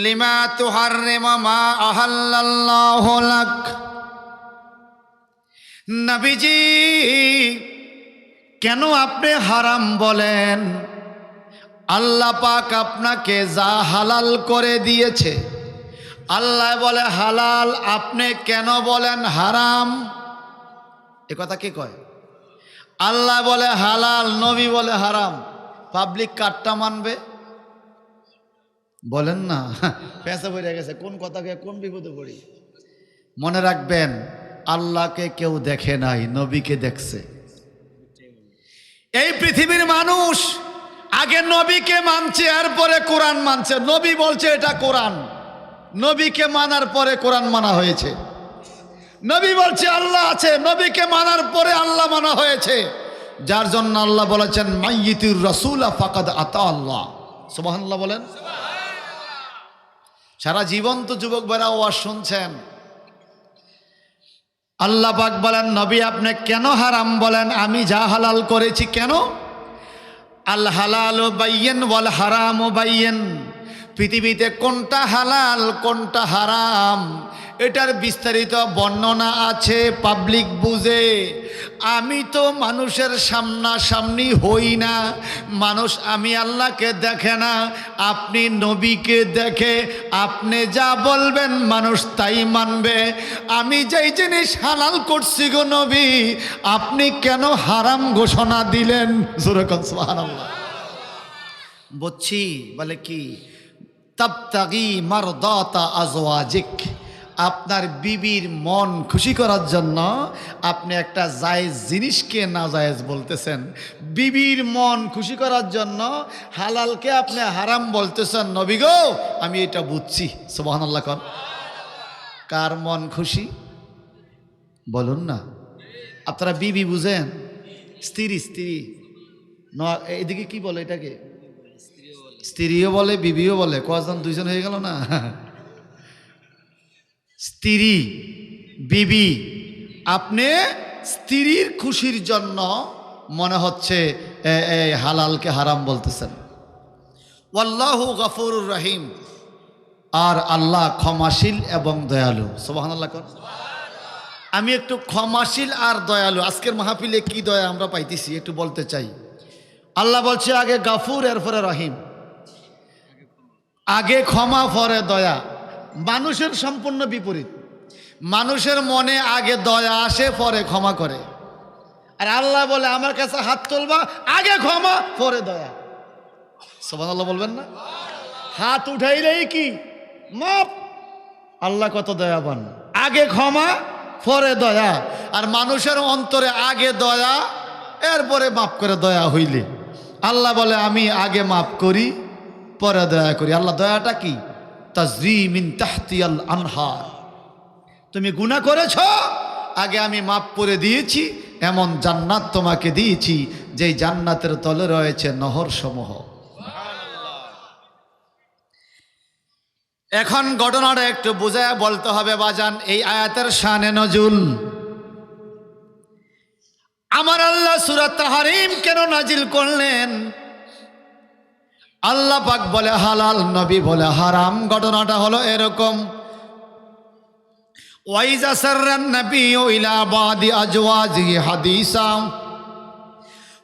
Lima তুহাররিমু মা আহাল্লাল্লাহু লাক। নবীজি কেন আপনি হারাম বলেন? আল্লাহ পাক আপনাকে যা হালাল করে দিয়েছে, আল্লাহ বলে হালাল, আপনি কেন বলেন হারাম? এ কথা কে কয়? আল্লাহ বলে হালাল, নবী বলে হারাম, পাবলিক কাটটা মানবে? বলেন না, পেঁচা পড়ে গেছে কোন কথাকে, কোন বিপদে পড়ি। মনে রাখবেন, আল্লাহকে কেউ দেখে নাই, নবীকে দেখছে। এই পৃথিবীর মানুষ আগে নবীকে মানছে, এরপরে কোরআন মানছে। নবী বলছে এটা কোরআন, নবীকে মানার পরে কোরআন মানা হয়েছে। নবী বলছে আল্লাহ আছে, নবীকে মানার পরে আল্লাহ মানা হয়েছে। যার জন্য আল্লাহ বলেছেন মাইয়িতুর রাসূলা ফাকাদ আতা আল্লাহ। সুবহানাল্লাহ বলেন। সারা জীবন তো যুবক ভাইরা ওয়াজ শুনছেন। আল্লাহ পাক বলেন নবী আপনি কেন হারাম বলেন? আমি যা হালাল করেছি। কেন? আল হালালু বাইয়িন ওয়াল হারামু বাইয়িন। পৃথিবীতে কোনটা হালাল কোনটা হারাম এটার বিস্তারিত বর্ণনা আছে, পাবলিক বুঝে। আমি তো মানুষের সামনাসামনি হই না, মানুষ আমি আল্লাহকে দেখে না, আপনি নবীকে দেখে। আপনি যা বলবেন মানুষ তাই মানবে। আমি যেই জিনিস হালাল করছি গো নবী, আপনি কেন হারাম ঘোষণা দিলেন? সুবহানাল্লাহ। বুঝছি বলে কি? তাবতাগি মারদাতা আজওয়াজিক। আপনার বিবির মন খুশি করার জন্য আপনি একটা জায়েজ জিনিসকে নাজায়েজ বলতেছেন। বিবির মন খুশি করার জন্য হালালকে আপনি হারাম বলতেছেন। নবী গো আমি এটা বুঝছি। সুবহানাল্লাহ। কোন কার মন খুশি বলুন না। আপনারা বিবি বুঝেন? স্ত্রী, স্ত্রী এদিকে কি বলে এটাকে? স্ত্রীও বলে বিবিও বলে। কজন? দুইজন হয়ে গেল না? স্ত্রী বিবি। আপনি স্ত্রীর খুশির জন্য মনে হচ্ছে হালালকে হারাম বলতেছেন। ওয়াল্লাহু গফুরুর রহিম। আর আল্লাহ ক্ষমাশীল এবং দয়ালু। সুবহানাল্লাহ। আমি একটু ক্ষমাশীল আর দয়ালু, আজকের মাহফিলে কি দয়া আমরা পাইতেছি একটু বলতে চাই। আল্লাহ বলছে আগে গাফুর এরপরে রহিম। আগে ক্ষমা পরে দয়া। মানুষের সম্পূর্ণ বিপরীত। মানুষের মনে আগে দয়া আসে পরে ক্ষমা করে, আর আল্লাহ বলে আমার কাছে হাত তুলবা আগে ক্ষমা পরে দয়া। সুবহানাল্লাহ বলবেন না? হাত উঠাইলেই কি মাপ। আল্লাহ কত দয়াবান, আগে ক্ষমা পরে দয়া। আর মানুষের অন্তরে আগে দয়া এরপরে মাপ করে দয়া হইলে। আল্লাহ বলে আমি আগে মাপ করি পরে দয়া করি। আল্লাহ দয়াটা কি? তাজরি মিন তাহতিয়াল আনহার। তুমি গুনাহ করেছ, আগে আমি মাফ করে দিয়েছি, এমন জান্নাত তোমাকে দিয়েছি যেই জান্নাতের তলে রয়েছে নহর সমূহ। এখন ঘটনাটা একটু বুঝায় বলতে হবে বাজান। এই আয়াতের শানে নজুল আমার আল্লাহ সূরা তাহরিম কেন নাজিল করলেন? আল্লাহ পাক বলে হালাল, নবী বলে হারাম। ঘটনাটা হলো এরকম। ওয়াইজা সাররান নাবিয়্যু ইলা বাদি আজওয়াজিহি হাদিসা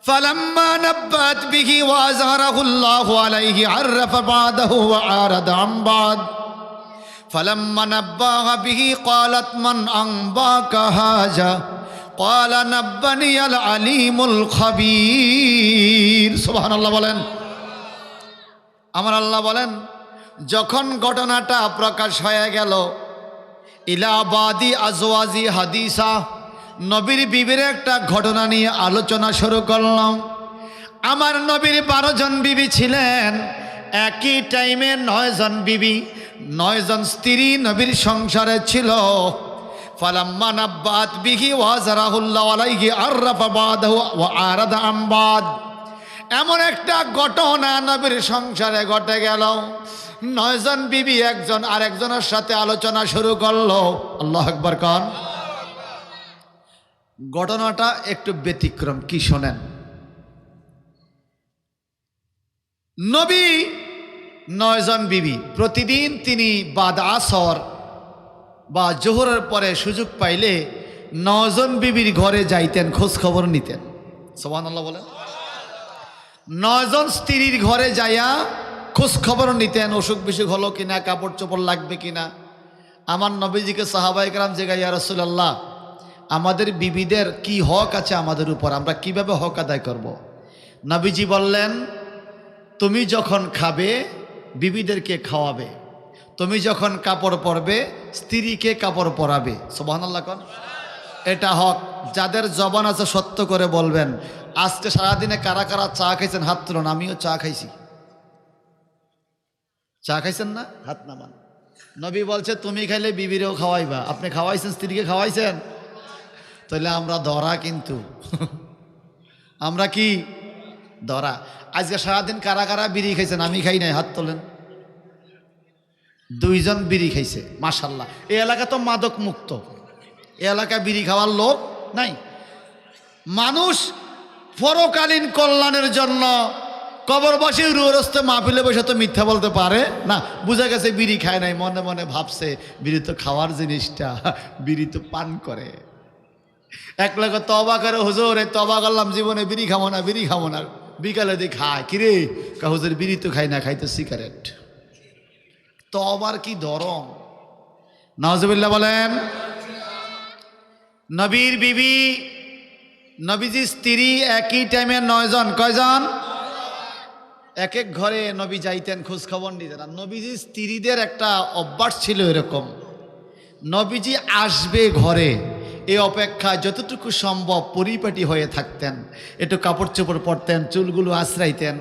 ফালাম্মা নাব্বাত বিহি ওয়া আযহারাহু আল্লাহু আলাইহি আররাফা বাদাহু ওয়া আরাদা আন বাদ ফালাম্মা নাব্বাহা বিহি ক্বালাত মান আনবাকা হাযা ক্বালা নাব্বানিয়াল আলিমুল খাবীর। সুবহানাল্লাহ বলেন। আমার আল্লাহ বলেন যখন ঘটনাটা প্রকাশ হয়ে গেল, ইলাবাদি আজওয়াজি হাদিসা, নবীর বিবির একটা ঘটনা নিয়ে আলোচনা শুরু করলাম। আমার নবীর 12 জন বিবি ছিলেন, একই টাইমে 9 জন বিবি, 9 জন স্ত্রী নবীর সংসারে ছিল। ফালাম্মা নাব্বাত বিহি ওয়া যারাহুল্লাহু আলাইহি আররাফা বাদাহু ওয়া আরাদা আন বাদ। এমন একটা ঘটনা নবীর সংসারে ঘটে গেল। 9 জন বিবি একজন আরেকজনের সাথে আলোচনা শুরু করলো। আল্লাহু আকবার কান। ঘটনাটা একটু ব্যতিক্রম। কি শোনেন, নবী 9 জন বিবি। প্রতিদিন তিনি বাদ আসর বা জোহরের পরে সুযোগ পাইলে 9 জন বিবির ঘরে যাইতেন, খোঁজ খবর নিতেন। সুবহানাল্লাহ বলেন। 9 জন স্ত্রীর ঘরে যাইয়া খোঁজ খবর নিতেন, অসুখ বিসুখ হলো কিনা, কাপড় চোপড় লাগবে কিনা। আমার নবীজিকে সাহাবায়ে কেরাম জিজ্ঞাসা, ইয়া রাসূলুল্লাহ, আমাদের বিবিদের কি হক আছে আমাদের উপর, আমরা কিভাবে হক আদায় করব? নবীজি বললেন, তুমি যখন খাবে বিবিদেরকে খাওয়াবে, তুমি যখন কাপড় পরবে স্ত্রীকে কাপড় পরাবে। সুবহানাল্লাহ কোন। এটা হক। যাদের জবান আছে সত্য করে বলবেন। আজকে সারাদিনে কারা কারা চা খাইছেন হাত তুলুন। আমিও চা খাইছি। চা খাইছেন না? হাত নামান। নবী বলছে তুমি খাইলে বিবিরেও খাওয়াইবা। আপনি খাওয়াইছেন, স্ত্রীকে খাওয়াইছেন? তাহলে আমরা ধরা, কিন্তু আমরা কি ধরা। আজকে সারাদিন কারা কারা বিড়ি খাইছেন? আমি খাই নাই, হাত তোলেন। 2 জন বিড়ি খাইছে, মাশাআল্লাহ। এই এলাকা তো মাদক মুক্ত, এই এলাকায় বিড়ি খাওয়ার লোক নাই। মানুষ পরকালীন কল্যাণের জন্য কবরবাসী রুহরস্তে মাহফিলে বসে তো মিথ্যা বলতে পারে না। বুঝা গেছে বিড়ি খায় নাই, মনে মনে ভাবছে বিড়ি তো খাওয়ার জিনিসটা, বিড়ি তো পান করে। এক লোক তবা করে, হুজুর এই তবা করলাম জীবনে বিড়ি খাবো না, বিড়ি খাবো না। বিকালে দিয়ে খায়, কিরে হুজুর বিড়ি তো খাই না, খাই তো সিগারেট। তবার কি ধরম! নাউজুবিল্লাহ বলেন। নবীর বিবি, নবীজি স্ত্রী একই টাইমে 9 জন। কয়জন? এক এক ঘরে নবী যাইতেন, খোঁজ খবর নিতেন। আর নবীজি স্ত্রীদের একটা অভ্যাস ছিল এরকম, নবীজি আসবে ঘরে এই অপেক্ষায় যতটুকু সম্ভব পরিপাটি হয়ে থাকতেন, একটু কাপড় চোপড় পরতেন, চুলগুলো আশ্রাইতেন।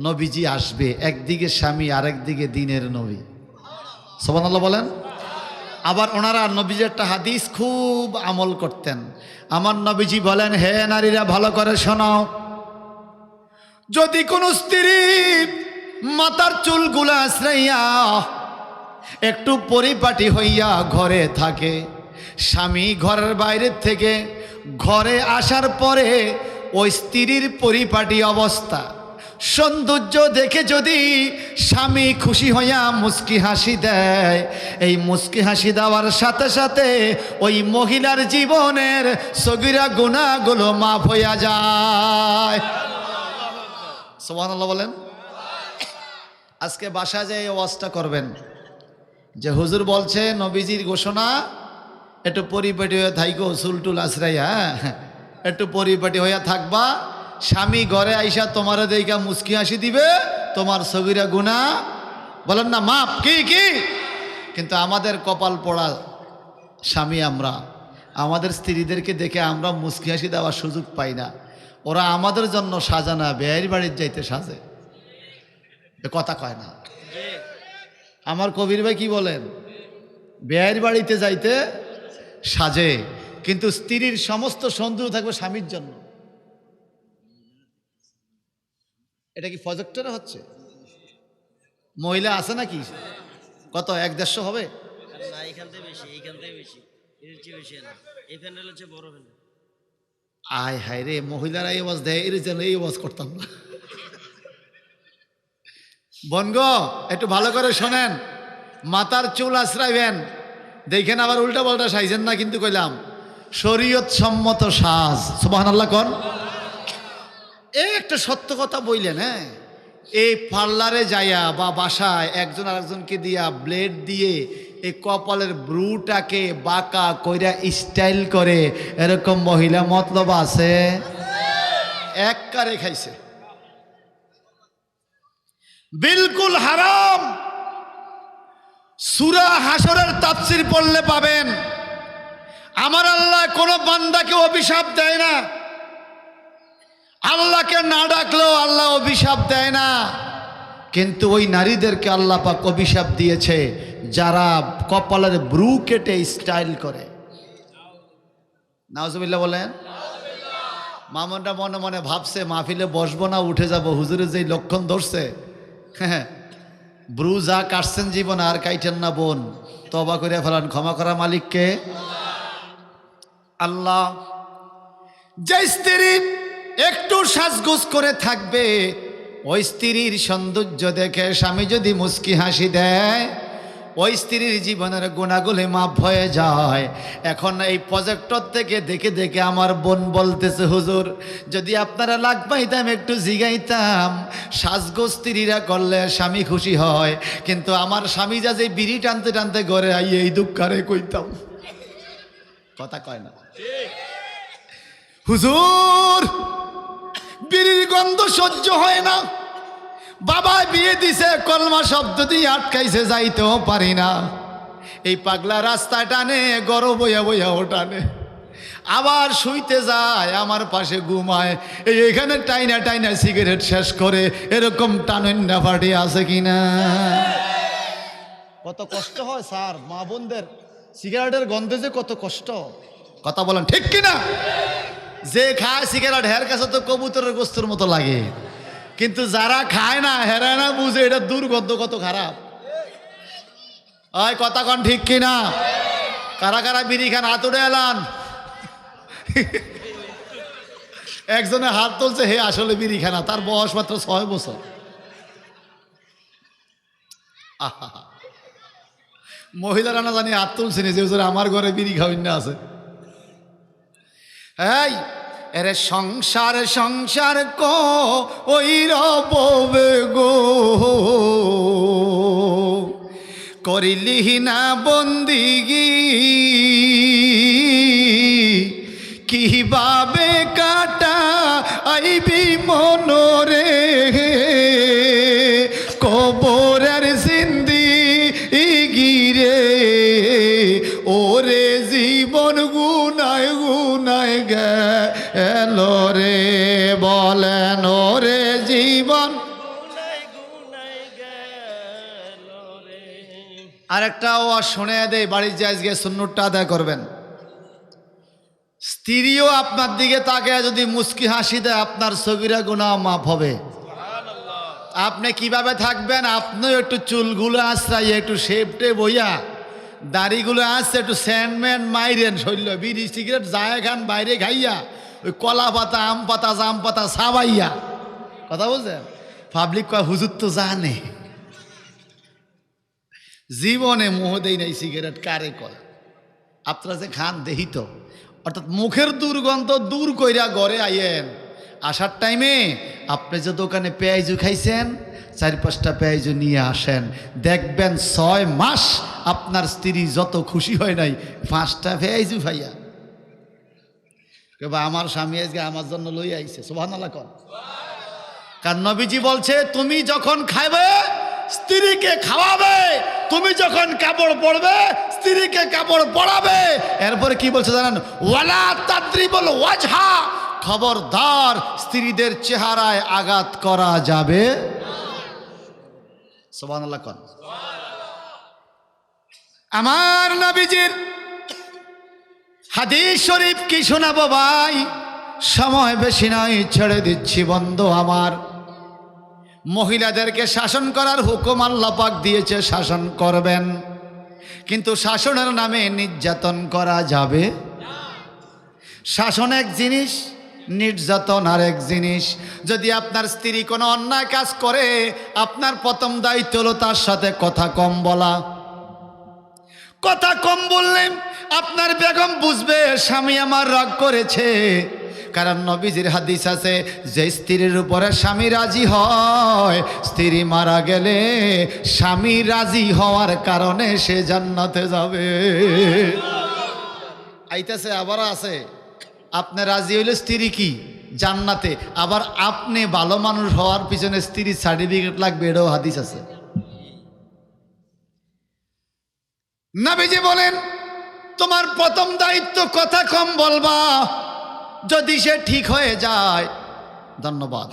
নবীজি আসবে, একদিকে স্বামী আরেকদিকে দিনের নবী। সুবহানাল্লাহ বলেন। আবার ওনারা নবীজির একটা হাদিস খুব আমল করতেন। আমার নবীজি বলেন, হে নারীরা ভালো করে শোনাও, যদি কোনো স্ত্রী মাথার চুলগুলো আশ্রাইয়া একটু পরিপাটি হইয়া ঘরে থাকে, স্বামী ঘরের বাইরে থেকে ঘরে আসার পরে ওই স্ত্রীর পরিপাটি অবস্থা, সৌন্দর্য দেখে যদি স্বামী খুশি হইয়া মুস্কি হাসি দেয়, এই মুস্কি হাসি দেওয়ার সাথে সাথে ওই মহিলার জীবনের সগীরা গুনাহগুলো মাফ হইয়া যায়। সুবহানাল্লাহ বলেন। আজকে বাসায় যে এই ওয়াজটা করবেন যে হুজুর বলছে নবীজির ঘোষণা, একটু পরিপাটি হয়ে থাইকো, চুলটুল আশ্রাইয়া একটু পরিপাটি হইয়া থাকবা, স্বামী ঘরে আইসা তোমার দেইকা মুস্কি হাসি দিবে, তোমার সগীরা গুনাহ বলেন না মাপ। কি কি কিন্তু আমাদের কপাল পড়া স্বামী, আমরা আমাদের স্ত্রীদেরকে দেখে আমরা মুস্কি হাসি দেওয়ার সুযোগ পাই না। ওরা আমাদের জন্য সাজানা, বেয়ের বাড়ির যাইতে সাজে, কথা কয় না। আমার কবির ভাই কি বলেন, বেয়ের বাড়িতে যাইতে সাজে, কিন্তু স্ত্রীর সমস্ত সৌন্দর্য থাকবে স্বামীর জন্য। এটা কি প্রজেক্টরে হচ্ছে? মহিলা আছে নাকি? কত 1-150 হবে? আয় হায় রে, মহিলারা এই ওয়াজ দেয়, এর জন্য এই ওয়াজ করতাম না। বনগ একটু ভালো করে শোনেন, মাথার চুল আশ্রাইবেন, দেখেন আবার উল্টা পাল্টা সাইজেন না, কিন্তু কইলাম শরীয়ত সম্মত সাজ। সুবহানাল্লাহ কোন। এই একটা সত্য কথা বললেন। হ্যাঁ, এই পার্লারে যাইয়া বা বাসায় একজন আরেকজনকে দিয়া ব্লেড দিয়ে এই কপালের ব্রুটাকে বাঁকা কইরা স্টাইল করে, এরকম মহিলা মতলব আছে? এক কারে খাইছে, বিলকুল হারাম। সূরা হাশরের তাফসীর পড়লে পাবেন, আমার আল্লাহ কোন বান্দাকে অভিশাপ দেয় না। আল্লাহকে না ডাকলেও আল্লাহ অভিশাপ দেয় না, কিন্তু ওই নারীদেরকে আল্লাহ পাক অভিশাপ দিয়েছে যারা কপালের ব্রু কেটে স্টাইল করে। নাউজুবিল্লাহ বলেন। মামুনটা মনে মনে ভাবছে মাহফিলে বসবো না, উঠে যাব, হুজুরের যেই লক্ষণ ধরছে। হ্যাঁ, ব্রু যা কাটছেন জীবন আর কাইটেন না বোন, তওবা করে ফেলান, ক্ষমা করা মালিককে আল্লাহ। যে স্ত্রী একটু সাজগোজ করে থাকবে, ওই স্ত্রীর সৌন্দর্য দেখে স্বামী যদি মুস্কি হাসি দেয়, ওই স্ত্রীর জীবনের গুণাগুলি মাফ হয়ে যায়। এখন এই প্রজেক্টর থেকে দেখে দেখে আমার বোন বলতেছে, হুজুর যদি আপনারা লাগ পাইতাম একটু জিগাইতাম, সাজগো স্ত্রীরা করলে স্বামী খুশি হয়, কিন্তু আমার স্বামী যা যে বিড়ি টানতে টানতে ঘরে আই এই দুঃখারে কইতাম। কথা কয় না হুজুর, বিড়ির গন্ধ সহ্য হয় না, বাবা বিয়ে দিছে কলমা শব্দ দিয়ে আটকাইছে, যাইতেও পারি না, এই পাগলা রাস্তায় টানে, গরো বইয়া বইয়াও টানে, আবার শুইতে যায় আমার পাশে ঘুমায়, এখানে টাইনা টাইনা সিগারেট শেষ করে। এরকম টানেন্না পার্টি আছে কিনা? কত কষ্ট হয় স্যার, মা বোনদের সিগারেটের গন্ধে যে কত কষ্ট। কথা বলেন ঠিক কিনা? যে খায় সিগারেট হের কাছে তো কবুতরের গোস্তের মতো লাগে, কিন্তু যারা খায় না হেরা না বুঝে এটা দুর্গন্ধ কত খারাপ। ওই কথা কন ঠিক কিনা? কারা কারা বিড়ি খান হাত উঠে এলান। একজনে হাত তুলছে, হে আসলে বিড়ি খানা, তার বয়স মাত্র 6 বছর। মহিলারা না জানি হাত তুলছেনি যে আমার ঘরে বিড়ি খাওয়াই না আছে। এই এরে সংসার সংসার কো ওই রবে গো, করিলিহি না বন্দিগি, কিভাবে কাটা আইবি মনরে, কবরের জিন্দিগি রে, ওরে জীবন গুনায় গুনায় গেল রে, বলেন ওরে জীবন। আরেকটা ওয়াজ শুনে দেয়, বাড়ির যে আজকে সুন্নতটা আদায় করবেন। স্ত্রীও আপনার দিকে তাকে যদি মুস্কি হাসি দেয়, আপনার সগীরা গুনাহ মাফ হবে। আপনি কিভাবে থাকবেন? আপনিও একটু চুলগুলো আশ্রাইয়া, একটু শেপটে বইয়া, দাড়িগুলো আসছে, একটু স্যান্ডম্যান মাইরেন, শৈল বিড়ি সিগারেট যায় খান বাইরে খাইয়া, ওই কলা পাতা আম পাতা জাম পাতা সাবাইয়া। কথা বলছেন? পাবলিক কয় হুজুর তো জানে, জীবনে মোহ দেই নাই সিগারেট, কারে কয়? আপনারা যে খান দেহি তো, অর্থাৎ মুখের দুর্গন্ধ দূর কইরা ঘরে আইয়েন। আসার টাইমে আপনি যে দোকানে পেঁয়াজু খাইছেন, 4-5টা পেঁয়াজু নিয়ে আসেন, দেখবেন 6 মাস আপনার স্ত্রী যত খুশি হয় নাই 5টা পেঁয়াজু ভাইয়া। আমার স্বামী আজকে আমার জন্য লই আইছে, সুবহানাল্লাহ কর। কারণ নবীজি বলছে, তুমি যখন খাইবে স্ত্রীকে খাওয়াবে, তুমি যখন কাপড় পরবে স্ত্রীকে কাপড় পরাবে। এরপরে কি বলছে জানেন? ওয়ালা তাদরিবুল ওয়াজহা, খবরদার স্ত্রীদের চেহারায় আঘাত করা যাবে। সুবহানাল্লাহ কোন। আমার নবীজির হাদিস শরীফ কি শোনাবো ভাই, সময় বেশি নয়, ছেড়ে দিচ্ছি বন্ধু আমার। মহিলাদেরকে শাসন করার হুকুম আল্লাহ পাক দিয়েছে, শাসন করবেন, কিন্তু শাসনের নামে নির্যাতন করা যাবে। শাসন এক জিনিস, নির্যাতন আর এক জিনিস। যদি আপনার স্ত্রী কোনো অন্যায় কাজ করে, আপনার প্রথম দায়িত্ব হলো তার সাথে কথা কম বলা। কথা কম বললে আপনার বেগম বুঝবে স্বামী আমার রাগ করেছে। কারণ নবীজির হাদিস আছে, যে স্ত্রীর উপরে স্বামী রাজি হয়, স্ত্রী মারা গেলে স্বামী রাজি হওয়ার কারণে সে জান্নাতে যাবে। আইতাছে আবার আছে, আপনি রাজি হইলে স্ত্রী কি জান্নাতে, আবার আপনি ভালো মানুষ হওয়ার পিছনে স্ত্রীর সার্টিফিকেট লাগবে, এটাও হাদিস আছে। নবীজি বলেন, তোমার প্রথম দায়িত্ব কথা কম বলবা। যদি সে ঠিক হয়ে যায় ধন্যবাদ,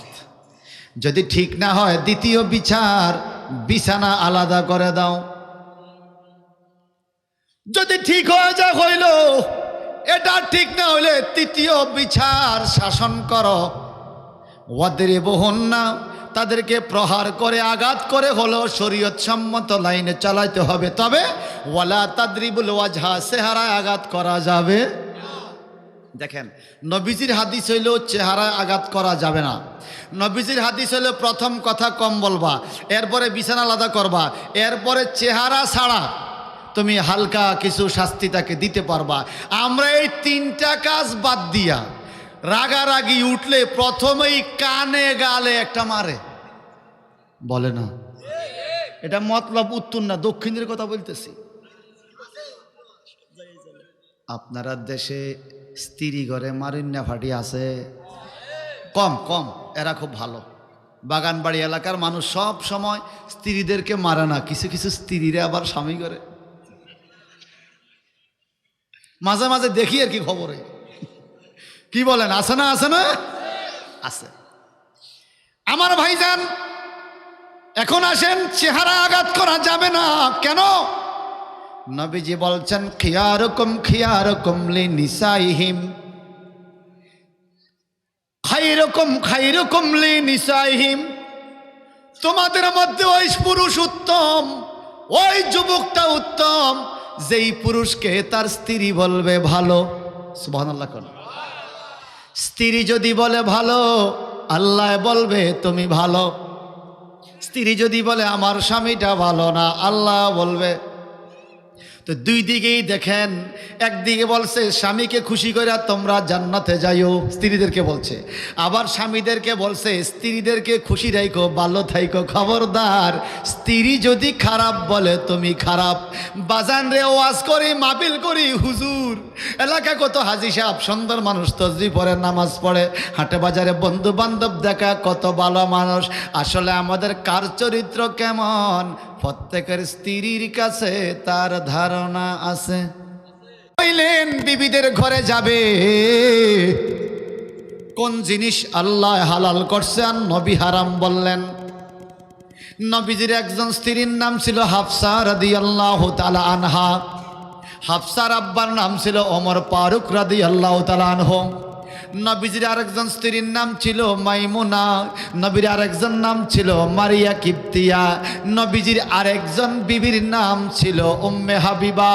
যদি ঠিক না হয় দ্বিতীয় বিচার, বিছানা আলাদা করে দাও। যদি ঠিক হয়ে যায় হইল, এটা ঠিক না হইলে তৃতীয় বিচার, শাসন করো। ওয়াদরিবুহুন্না, তাদেরকে প্রহার করে আঘাত করে হলো শরীয়ত সম্মত লাইনে চালাইতে হবে। তবে ওয়ালা তাদরিবুল ওয়াজহা, চেহারায় আঘাত করা যাবে। দেখেন, নবীজির হাদিস হইল চেহারায় আঘাত করা যাবে না। নবীজির হাদিস হইল প্রথম কথা কম বলবা, এরপরে বিছানা আলাদা করবা, এরপরে চেহারা ছাড়া তুমি হালকা কিছু শাস্তি তাকে দিতে পারবা। আমরা এই তিনটা কাজ বাদ দিয়া রাগারাগি উঠলে প্রথমেই কানে গালে একটা মারে, বলে না? এটা মতলব উত্তর না, দক্ষিণের কথা বলতেছি। আপনারা দেশে স্ত্রী ঘরে মারিন্না ফাটি আছে? কম কম, এরা খুব ভালো। বাগানবাড়ি এলাকার মানুষ সব সময় স্ত্রীদেরকে মারে না, কিছু কিছু স্ত্রীরা আবার স্বামী করে। মাঝে মাঝে দেখি আর কি খবরে, কি বলেন, আছে না? আছে না? আছে। আমার ভাইজান, এখন আসেন, চেহারা আঘাত করা যাবে না। কেন? নবীজি বলছেন খিয়ারুকুম খিয়ারুকুম লিনিসাইহিম, খায়রুকুম খায়রুকুম লিনিসাইহিম। তোমাদের মধ্যে ওই পুরুষ উত্তম, ওই যুবকটা উত্তম যেই পুরুষকে তার স্ত্রী বলবে ভালো। সুবহানাল্লাহ। কোন স্ত্রী যদি বলে ভালো, আল্লাহ বলবে তুমি ভালো। স্ত্রী যদি বলে আমার স্বামীটা ভালো না, আল্লাহ বলবে। তো দুই দিকেই দেখেন, একদিকে বলছে স্বামীকে খুশি করে তোমরা জান্নাতে যাইও, স্ত্রীদেরকে বলছে। আবার স্বামীদেরকে বলছে স্ত্রীদেরকে খুশি রাখো, ভালো থাইকো। খবরদার, স্ত্রী যদি খারাপ বলে তুমি খারাপ। বাজান রে, ওয়াজ করি, মাহফিল করি, হুজুর এলাকা কত হাজি সাহেব সুন্দর মানুষ, তসবি পড়ে, নামাজ পড়ে, হাটে বাজারে বন্ধু বান্ধব দেখা, কত ভালো মানুষ। আসলে আমাদের কার চরিত্র কেমন প্রত্যেকের স্ত্রীর কাছে তার ধারণা আছে। বললেন বিবিদের ঘরে যাবে, কোন জিনিস আল্লাহ হালাল করছে আর নবী হারাম বললেন? নবীজির একজন স্ত্রীর নাম ছিল হাফসা রাদিয়াল্লাহু তাআলা আনহা। হাফসার আব্বার নাম ছিল ওমর ফারুক রাদিয়াল্লাহু তাআলা আনহু। নবীজির আরেকজন স্ত্রীর নাম ছিল মাইমুনা, নবীর আরেকজন নাম ছিল মারিয়া কিপ্তিয়া, নবীজির আরেকজন বিবির নাম ছিল উম্মে হাবিবা,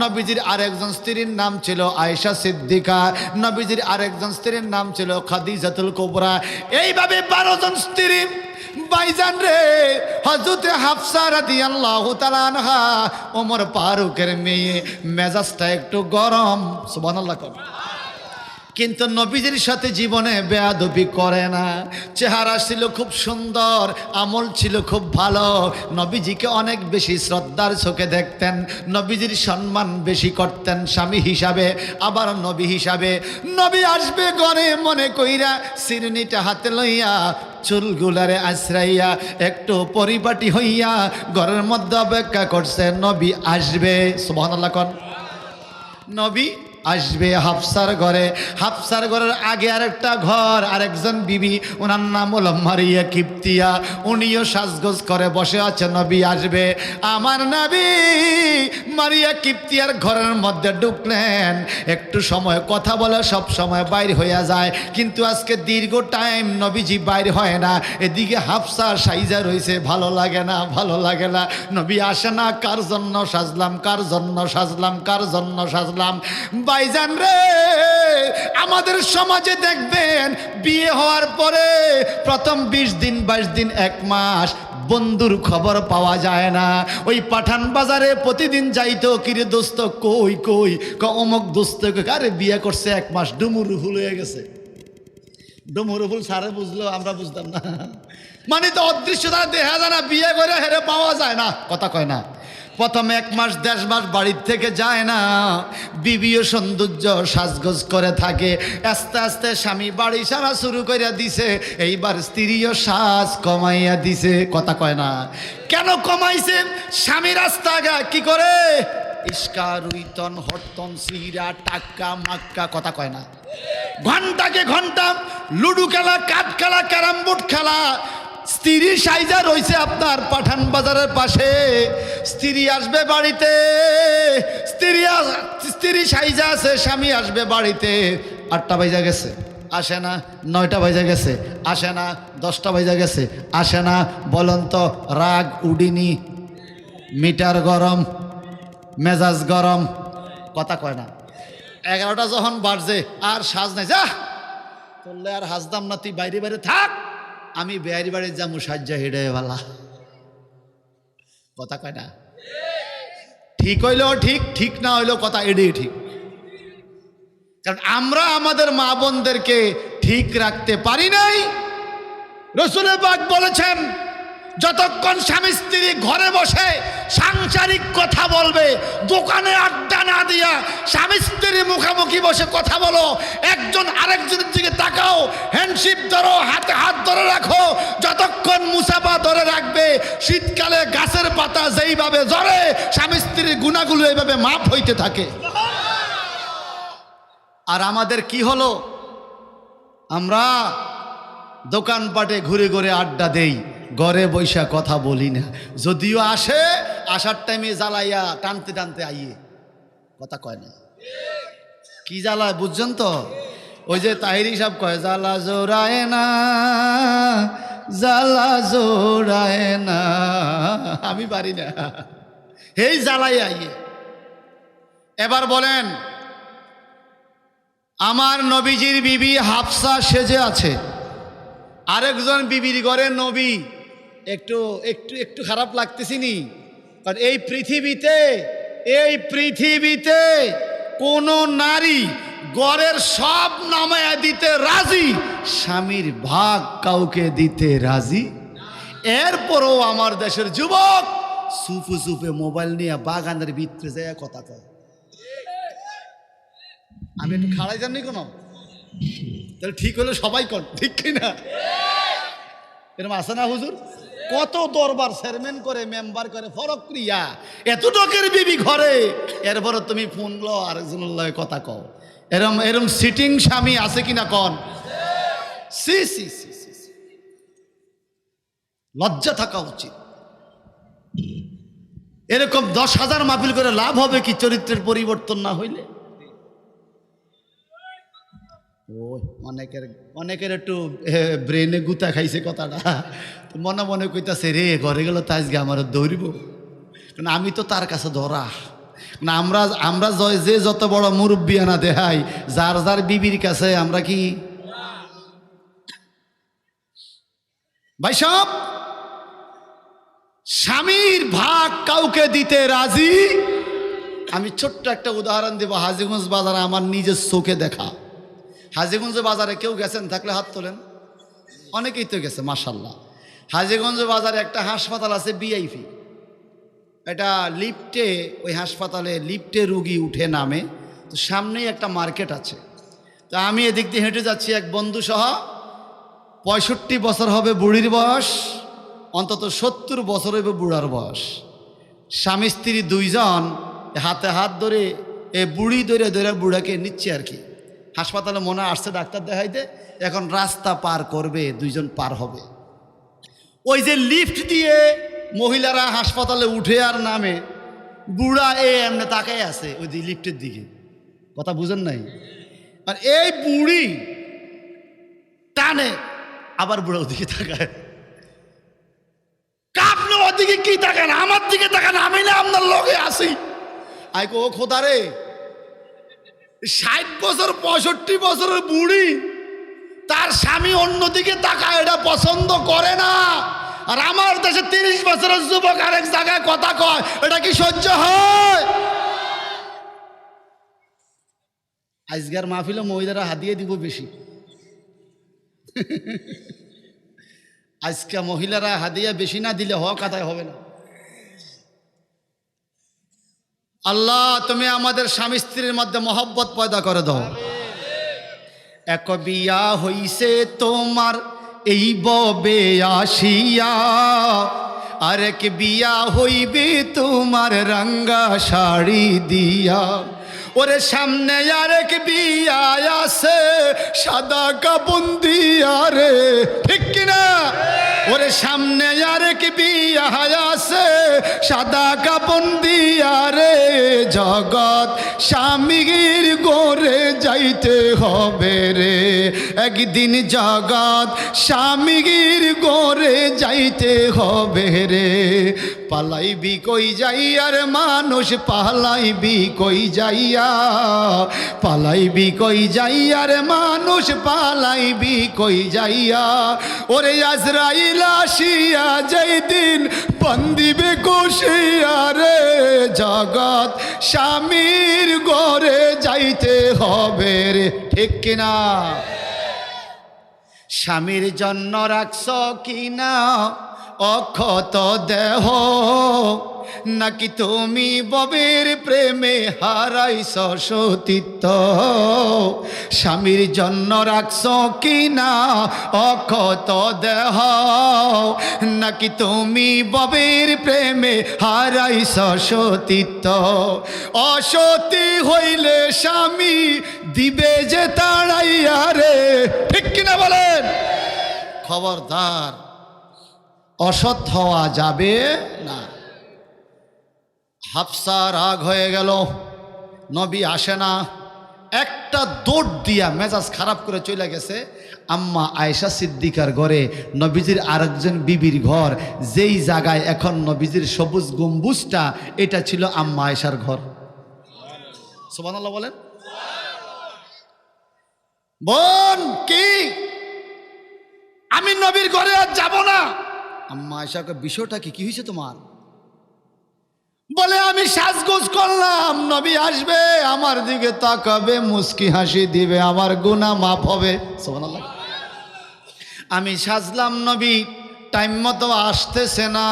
নবীজির আরেকজন স্ত্রীর নাম ছিল আয়েশা সিদ্দিকা, নবীজির আরেকজন স্ত্রীর নাম ছিল খাদিজাতুল কুবরা। এইভাবে 12 জন স্ত্রী। ভাইজান রে, হযরতে হাফসা রাদিয়াল্লাহু তাআলা আনহা ওমর ফারুকের মেয়ে, মেজাজটা একটু গরম। সুবহানাল্লাহ। কিন্তু নবীজির সাথে জীবনে বেয়াদবি করে না। চেহারা ছিল খুব সুন্দর, আমল ছিল খুব ভালো, নবীজিকে অনেক বেশি শ্রদ্ধার চোখে দেখতেন, নবীজির সম্মান বেশি করতেন স্বামী হিসাবে, আবার নবী হিসাবে। নবী আসবে ঘরে মনে কইরা সিরনিটা হাতে লইয়া, চুলগুলারে আশ্রাইয়া, একটু পরিপাটি হইয়া ঘরের মধ্যে অপেক্ষা করছে নবী আসবে। সুবহানাল্লাহ। কোন নবী আসবে হাফসার ঘরে। হাফসার ঘরের আগে আরেকটা ঘর, আরেকজন বিবি, ওনার নাম হলো মারিয়া কিপ্তিয়া। উনিও সাজগোজ করে বসে আছে, নবী আসবে। আমার নবী মারিয়া কিপ্তিয়ার ঘরের মধ্যে ঢুকলেন। একটু সময় কথা বলে সব সময় বাইর হইয়া যায়, কিন্তু আজকে দীর্ঘ টাইম নবীজি বাইর হয় না। এদিকে হাফসা সাইজা রইছে, ভালো লাগে না, ভালো লাগে না। নবী আসে না, কার জন্য সাজলাম, কার জন্য সাজলাম, কার জন্য সাজলাম। ভাইজান রে, আমাদের সমাজে দেখবেন বিয়ে হওয়ার পরে প্রথম 20 দিন 22 দিন 1 মাস বন্ধুর খবর পাওয়া যায় না। ওই পাঠান বাজারে প্রতিদিন যাইতো, কিরে দোস্ত কই কই, অমুক দোস্ত, আরে বিয়ে করছে 1 মাস, ডুমুরুফুল হয়ে গেছে। ডুমুরুফুল সারে বুঝলো, আমরা বুঝতাম না। মানে তো অদৃশ্য তারা দেখা যায় না, বিয়ে করে হেরে পাওয়া যায় না, কথা কয় না। প্রথম 1 মাস 1.5 মাস বাড়ির থেকে যায় না, বিবিও সৌন্দর্য সাজগোজ করে থাকে। আস্তে আস্তে স্বামী বাড়ি সারা শুরু করে দিছে, এইবার স্ত্রীও সাজ কমাইয়া দিছে, কথা কয় না। কেন কমাইছে? স্বামী রাস্তাঘা কি করে, ইস্কা রুইতন হরতন সিহিরা টাক্কা মাক্কা, কথা কয় না। ঘন্টাকে ঘন্টা লুডু খেলা, কাঠ খেলা, ক্যারাম বোর্ড খেলা। স্ত্রী সাইজা রইছে আপনার পাঠান বাজারের পাশে, স্ত্রী আসবে বাড়িতে, স্ত্রী সাইজা আছে, স্বামী আসবে বাড়িতে। 8টা বাজে গেছে, আসে না। 9টা বাজে গেছে, আসে না। 10টা বাজে গেছে, আসে না। বলুন তো, রাগ উডিনি, মিটার গরম, মেজাজ গরম, কথা কয় না। 11টা যখন বাজছে আর সাজ নাই, যা তোরলে আর হাজদাম না, তুই বাইরে বাইরে থাক, আমি বেয়ারি বাড়ি যাবো সাজ্জা হেডে বালা। কথা কয় না? ঠিক হইলেও ঠিক, ঠিক না হইলেও কথা এটাই ঠিক। কারণ আমরা আমাদের মা বোনদেরকে ঠিক রাখতে পারি নাই। রাসূল পাক বলেছেন, যতক্ষণ স্বামী স্ত্রী ঘরে বসে সাংসারিক কথা বলবে, দোকানে আড্ডা না দিয়া স্বামী স্ত্রী মুখামুখি বসে কথা বলো, একজন আরেকজনের দিকে তাকাও, হ্যান্ডশিপ ধরো, হাতে হাত ধরে রাখো, যতক্ষণ মুসাফা ধরে রাখবে, শীতকালে গাছের পাতা যেইভাবে ঝরে স্বামী স্ত্রীর গুণাগুলো এইভাবে মাপ হইতে থাকে। আর আমাদের কি হলো, আমরা দোকানপাটে ঘুরে ঘুরে আড্ডা দেই, ঘরে বৈশা কথা বলি না, যদিও আসে আসার টাইমে জ্বালাইয়া টানতে টানতে আইয়ে, কথা কয় না। কি জ্বালায় বুঝছেন তো? ওই যে তাহিরি সাহেব কয়, জ্বালা জোড়ায় না, জ্বালা জোড়ায় না, আমি পারি না, এই জ্বালাই আইয়ে। এবার বলেন, আমার নবীজির বিবি হাফসা সেজে আছে, আরেকজন বিবির ঘরে নবী, একটু একটু একটু খারাপ লাগতেছিনি? কারণ এই পৃথিবীতে কোন নারী ঘরের সব নামায়া দিতে রাজি, স্বামীর ভাগ কাউকে দিতে রাজি। এরপরও আমার দেশের যুবক সুফে সুফে মোবাইল নিয়ে বাগানের ভিতরে যায় কথা কয়। আমি একটু খাড়াই জানি কোনো, তাহলে ঠিক হলো সবাই কর, ঠিক কিনা? এরকম আছে না হুজুর? কত দরবার চেয়ারম্যান করে, মেম্বার করে, ফরক ক্রিয়া, এত টকের বিবি ঘরে, এরপরে তুমি ফোন লো আরেকজনের লয় কথা কও। এরম সিটিং স্বামী আছে কিনা কন? সি সি সি সি, লজ্জা থাকা উচিত। এরকম 10,000 মাহফিল করে লাভ হবে কি চরিত্রের পরিবর্তন না হইলে? অনেকের একটু ব্রেনে গুতা খাইছে কথাটা, মনে মনে কইতাছে, রে ঘরে গেল তো আজকে আমার দৌড়িব, কারণ আমি তো তার কাছে ধরা। আমরা যে যত বড় মুরব্বিয়ানা দেখাই, যার যার বিবির কাছে আমরা কি ভাই সব স্বামীর ভাগ কাউকে দিতে রাজি। আমি ছোট্ট একটা উদাহরণ দেব, হাজীগঞ্জ বাজারে আমার নিজের চোখে দেখা। হাজীগঞ্জ বাজারে কেউ গেছেন থাকলে হাত তোলেন, অনেকেই তো গেছে মাশাল্লাহ। হাজীগঞ্জ বাজারে একটা হাসপাতাল আছে বিআইপি, এটা লিফটে, ওই হাসপাতালে লিফটে রুগী উঠে নামে, তো সামনেই একটা মার্কেট আছে। তো আমি এদিক দিয়ে হেঁটে যাচ্ছি এক বন্ধু সহ, 65 বছর হবে বুড়ির বয়স, অন্তত 70 বছর হবে বুড়ার বয়স। স্বামী স্ত্রী দুইজন হাতে হাত ধরে এ বুড়ি ধরে ধরে বুড়াকে নিচ্ছে আর কি। হাসপাতালে মনে আসছে ডাক্তার দেখাইতে, এখন রাস্তা পার করবে, দুইজন পার হবে। ওই যে লিফট দিয়ে মহিলারা হাসপাতালে উঠে আর নামে, বুড়া এমনি তাকাই আছে ওই যে লিফটের দিকে, কথা বুঝেন নাই? আর এই বুড়ি টানে, আবার বুড়া ওদিকে তাকায়। আপনি ওদিকে কি তাকান, আমার দিকে তাকান, আমি না আপনার লগে আসি। আইকো ও খোদা রে, 60 বছর 65 বছরের বুড়ি, তার স্বামী অন্যদিকে তাকায়, এটা পছন্দ করে না। আর আমার দেশে 30 বছরের যুবক আরেক জায়গায় কথা কয়, এটা কি সহ্য হয়? আজকের মাহফিলে মহিলারা হাদিয়ে দিব বেশি। আজকে মহিলারা হাদিয়া বেশি না দিলে হক আদায় হবে না। আল্লাহ তুমি আমাদের স্বামী স্ত্রীর মধ্যে মহব্বত পয়দা করে দাও। এক বিয়া হইছে তোমার এই ববে আসিয়া, আরেক বিয়া হইবে তোমার রঙ্গা শাড়ি দিয়া। ওরে সামনে আরেক বিয়া আছে সাদা কাপন দিয়া রে, ঠিক কিনা? ওরে সামনে আরেক বিয়া আছে সাদা কাপন দিয়া রে। জগৎ স্বামীর গোরে যাইতে হবে রে, একদিন জগৎ স্বামীর গোরে যাইতে হবে রে। পালাইবি কই যাইয়ার মানুষ পালাইবি কই যাইয়া, পালাইবি কই যাইয়ার মানুষ পালাইবি কই যাইয়া, ওরে আজরাইল আসিয়া যেই দিন বন্দিবে কষিয়া রে, জগৎ স্বামীর ঘরে যাইতে হবে রে, ঠিক কিনা? স্বামীর জন্য রাখছ কিনা অক্ষত দেহ, নাকি তুমি ববের প্রেমে হারাইছ সতীত্ব? স্বামীর জন্য রাখছ কিনা অক্ষত দেহ, নাকি তুমি ববের প্রেমে হারাইছ সতীত্ব? অসতী হইলে স্বামী দিবে যে তাড়াইয়া রে, ঠিক কিনা বলেন? খবরদার, অসৎ হওয়া যাবে না। হাফসা রাগ হয়ে গেল, নবী আসে না, একটা দৌড় দিয়া মেজাজ খারাপ করে চলে গেছে আম্মা আয়েশা সিদ্দিকার ঘরে, নবীজির আরেকজন বিবির ঘর, যেই জায়গায় এখন নবীজির সবুজ গম্বুজটা, এটা ছিল আম্মা আয়েশার ঘর। সুবহানাল্লাহ বলেন। বোন কি আমি নবীর ঘরে আর যাব না? আম্মা আয়েশাকে বিষয়টা কি হয়েছে তোমার? বলে আমি সাজগোজ করলাম, নবী আসবে, আমার দিকে তাকাবে, মুস্কি হাসি দিবে, আমার গুনাহ মাফ হবে। সুবহানাল্লাহ। আমি সাজলাম, নবী টাইম মতো আসতেছে না,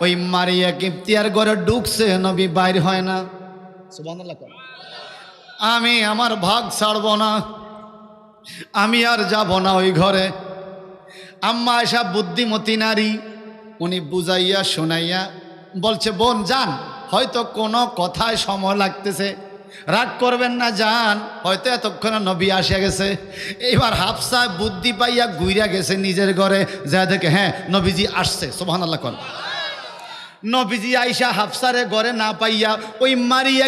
ওই মারিয়া কিপ্তিয়ার ঘরে ঢুকছে, নবী বাইর হয় না। সুবহানাল্লাহ। আমি আমার ভাগ ছাড়ব না, আমি আর যাব না ওই ঘরে। আম্মা আয়েশা বুদ্ধিমতী নারী, উনি বুঝাইয়া শোনাইয়া বলছে, বোন যান, হয়তো কোনো কথায় সময় লাগতেছে, রাগ করবেন না, যান, হয়তো এতক্ষণে নবী আসে গেছে। এইবার হাফসা বুদ্ধি পাইয়া গুইরা গেছে নিজের ঘরে, যা দেখে হ্যাঁ নবীজি আসছে। সুবহানাল্লাহ। কোন নবীজি আয়েশা হাফসারে ঘরে না পাইয়া ওই মারিয়া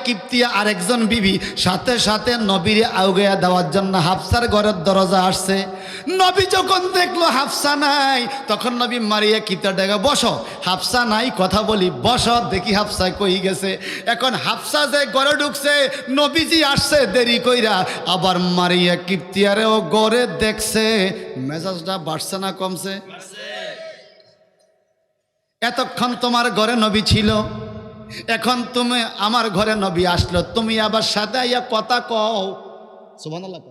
কিপ্তিয়া আরেকজন বিবি সাথে সাথে নবীরে আউগাইয়া দেওয়ার জন্য হাফসার ঘরের দরজা আসছে। নবী যখন দেখলো হাফসা নাই, তখন নবী মারিয়া কিপ্তিয়া ডেকে, বসো। হাফসা নাই, কথা বলি, বসো, দেখি হাফসা কই গেছে। এখন হাফসা যে ঘরে ঢুকছে, নবীজি আসছে দেরি কইরা, আবার মারিয়া কিপ্তিয়ারেও ঘরে দেখছে। মেজাজটা বাড়ছে না কমছে? এতক্ষণ তোমার ঘরে নবী ছিল, এখন তুমি আমার ঘরে নবী আসলো, তুমি আবার সাথে আইয়া কথা কও। সুবহানাল্লাহ।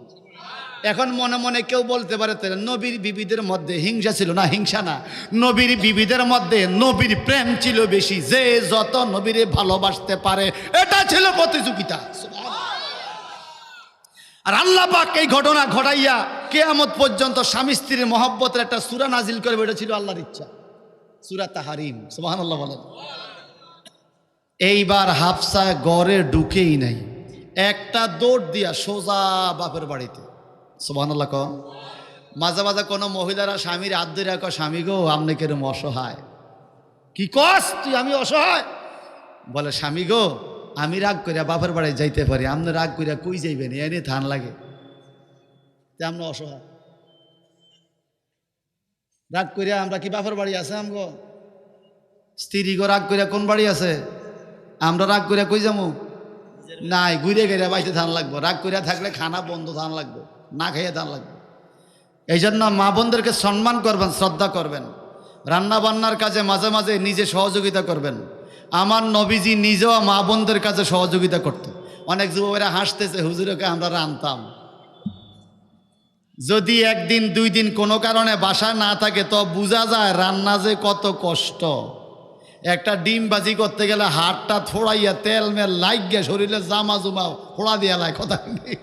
এখন মনে মনে কেউ বলতে পারে, নবীর বিবিদের মধ্যে হিংসা ছিল না? হিংসা না, নবীর বিবিদের মধ্যে নবীর প্রেম ছিল বেশি, যে যত নবীরে ভালোবাসতে পারে, এটা ছিল প্রতিযোগিতা। আর আল্লাহ পাক এই ঘটনা ঘটাইয়া কিয়ামত পর্যন্ত স্বামী স্ত্রীর মহব্বতের একটা সূরা নাজিল করবে, এটা ছিল আল্লাহর ইচ্ছা, সূরা তাহরিম। সুবহানাল্লাহ বলেন। এইবার হাফসা ঘরে ঢুকেই নাই, একটা দৌড় দিয়া সোজা বাপের বাড়িতে। সুবহানাল্লাহ। কম মাঝে মাঝে কোনো মহিলারা স্বামীর হাত ধরে কয়, স্বামী গো আপনি কেরম অসহায়। কি কস তুই? আমি অসহায়? বলে, স্বামী গো আমি রাগ করিয়া বাপের বাড়ি যাইতে পারি, আপনি রাগ করিয়া কই যাইবেন, এনে ধান লাগে, আপনি অসহায়। রাগ করিয়া আমরা কি বাপের বাড়ি আছে? আমগো স্ত্রী গো রাগ করিয়া কোন বাড়ি আছে? আমরা রাগ করিয়া কই যাবো? নাই, ঘুরে গেড়ে বাইতে ধান লাগবো। রাগ করিয়া থাকলে খানা বন্ধ, ধান লাগবে, না খাইয়া ধান লাগবে। এই জন্য মা বোনদেরকে সম্মান করবেন, শ্রদ্ধা করবেন, রান্না বান্নার কাজে মাঝে মাঝে নিজে সহযোগিতা করবেন। আমার নবীজি নিজেও মা বোনদের কাছে সহযোগিতা করতেন। অনেক যুবকেরা হাসতেছে, হুজুরকে আমরা রানতাম। যদি একদিন দুই দিন কোনো কারণে বাসায় না থাকে, তো বোঝা যায় রান্না যে কত কষ্ট। একটা ডিম বাজি করতে গেলে হাতটা থোড়াইয়া তেল মেল লাগিয়ে শরীরে জামা জুমা ফোড়া দিয়া লাগে, কথা নেই।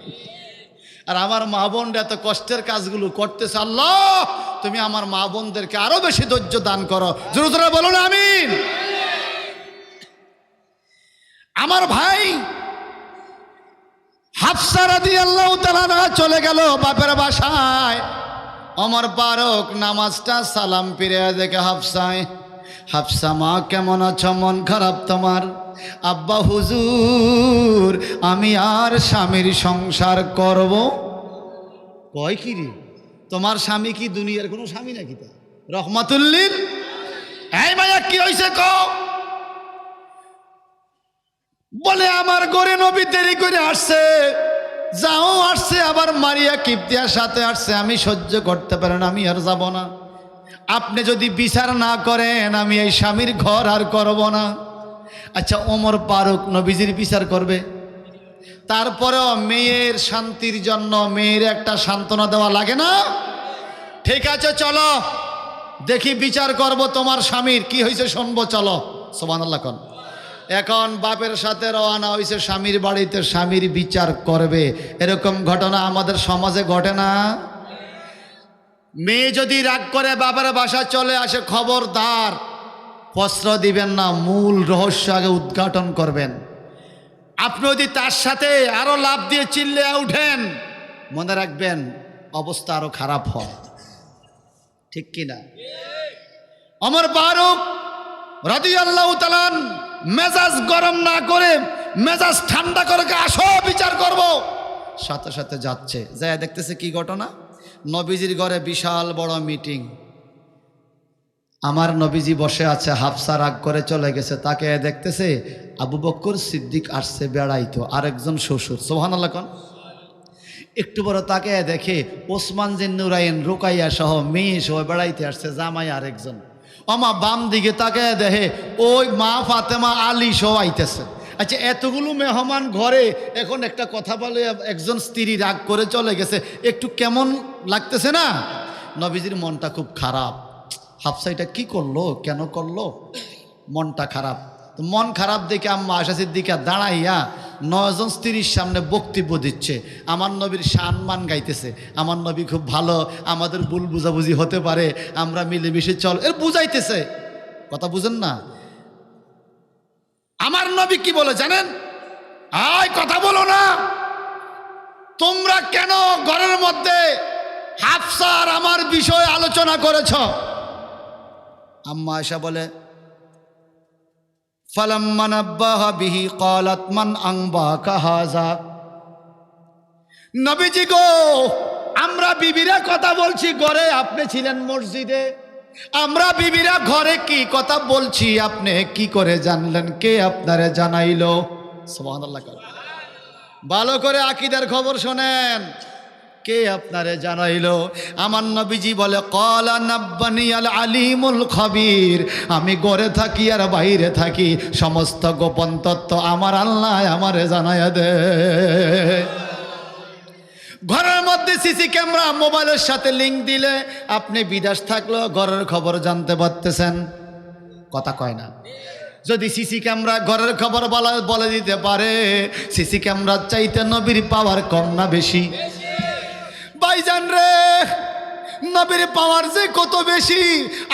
আর আমার মা বোনরা এত কষ্টের কাজগুলো করতেছে, আল্লাহ তুমি আমার মা বোনদেরকে আরো বেশি ধৈর্য দান করো। জোরে জোরে বলুন আমিন। আমার ভাই হাফসা রাদিয়াল্লাহু তাআলা চলে গেল বাপের বাসায়। ওমর ফারুক নামাজটা সালাম ফিরে দেখে হাফসায়, হাফসা মা কেমন আছো? মন খারাপ তোমার? আব্বা হুজুর আমি আর স্বামীর সংসার করব। কয় কি রে, তোমার স্বামী কি দুনিয়ার কোনো স্বামী নাকি? তা রহমাতুল্লিল। এই মায়া কি হয়েছে কও? বলে আমার ঘরে নবী দেরি করে আসছে, যাও আসছে, আবার মারিয়া কিপ্তিয়ার সাথে আসছে, আমি সহ্য করতে পারি না, আমি আর যাব না। আপনি যদি বিচার না করেন আমি এই স্বামীর ঘর আর করব না। আচ্ছা, ওমর ফারুক নবীজির বিচার করবে? তারপরেও মেয়ের শান্তির জন্য মেয়ের একটা সান্ত্বনা দেওয়া লাগে না? ঠিক আছে চলো দেখি বিচার করব তোমার স্বামীর কি হয়েছে শুনবো, চলো। সুবহানাল্লাহ কোন। এখন বাপের সাথে রওনা হয়েছে স্বামীর বাড়িতে, স্বামীর বিচার করবে। এরকম ঘটনা আমাদের সমাজে ঘটে না? মেয়ে যদি রাগ করে বাবার বাসা চলে আসে, খবরদার প্রশ্রয় দিবেন না, মূল রহস্য আগে উদ্ঘাটন করবেন। আপনি যদি তার সাথে আরো লাভ দিয়ে চিল্লে উঠেন, মনে রাখবেন অবস্থা আরো খারাপ হয়। ঠিক কিনা? ওমর ফারুক রাদিয়াল্লাহু তাআলা মেজাজ গরম না করে মেজাজ ঠান্ডা করে আসো বিচার করব, সাথে সাথে যাচ্ছে, যায় দেখতেছে কি ঘটনা। নবীজির ঘরে বিশাল বড় মিটিং। আমার নবীজি বসে আছে, হাফসা রাগ করে চলে গেছে, তাকে দেখতেছে আবু বকর সিদ্দিক আসছে বেড়াইতো, আরেকজন শ্বশুর। সুবহানাল্লাহ কোন। একটু বড় তাকে দেখে ওসমান জিন্নুরাইন রুকাইয়া সহ মেয়ে সহ বেড়াইতে আসছে, জামাই আরেকজন। ওমা বাম দিকে তাকে দেখে ওই মা ফাতেমা আলী সহ আইতেছে। আচ্ছা, এতগুলো মেহমান ঘরে, এখন একটা কথা বলে একজন স্ত্রী রাগ করে চলে গেছে, একটু কেমন লাগতেছে না? নবীজির মনটা খুব খারাপ। হাফসা এটা কি করলো, কেন করলো, মনটা খারাপ। তো মন খারাপ দেখে আম্মা আয়েশা সিদ্দিকা দাঁড়াইয়া 9 জন স্ত্রীর সামনে বক্তব্য দিচ্ছে, আমার নবীর সম্মান গাইতেছে। আমার নবী খুব ভালো, আমাদের ভুল বুঝাবুঝি হতে পারে, আমরা মিলেমিশে চল, এর বুঝাইতেছে। কথা বুঝেন না? আমার নবী কি বলে জানেন? আয় কথা বলো না, তোমরা কেন ঘরের মধ্যে হাফসার আমার বিষয়ে আলোচনা করেছ? আম্মা আয়েশা বলে, ফালাম্মা নাব্বাহা বিহি ক্বালাত মান আনবাকা হাযা। নবীজি গো, আমরা বিবিরা কথা বলছি ঘরে, আপনি ছিলেন মসজিদে। আমরা বিবিরা ঘরে কি কথা বলছি আপনি কি করে জানলেন? কে আপনারে জানাইলো? সুবহানাল্লাহ। ভালো করে আকীদার খবর শোনেন, কে আপনারে জানাইলো? আমার নবীজি বলে, ক্বালা নাব্বানি আল আলিমুল খবীর। আমি ঘরে থাকি আর বাইরে থাকি, সমস্ত গোপন তত্ত্ব আমার আল্লাহ আমারে জানাইয়া দে। ঘরের মধ্যে সিসি ক্যামেরা মোবাইলের সাথে লিংক দিলে আপনি বিদেশ থাকলেও ঘরের খবর জানতে পারতেছেন। কথা কয় না? যদি সিসি ক্যামেরা ঘরের খবর বলে দিতে পারে, সিসি ক্যামেরার চাইতে নবীর পাওয়ার কম না বেশি? ভাইজান রে, নবীর পাওয়ার যে কত বেশি।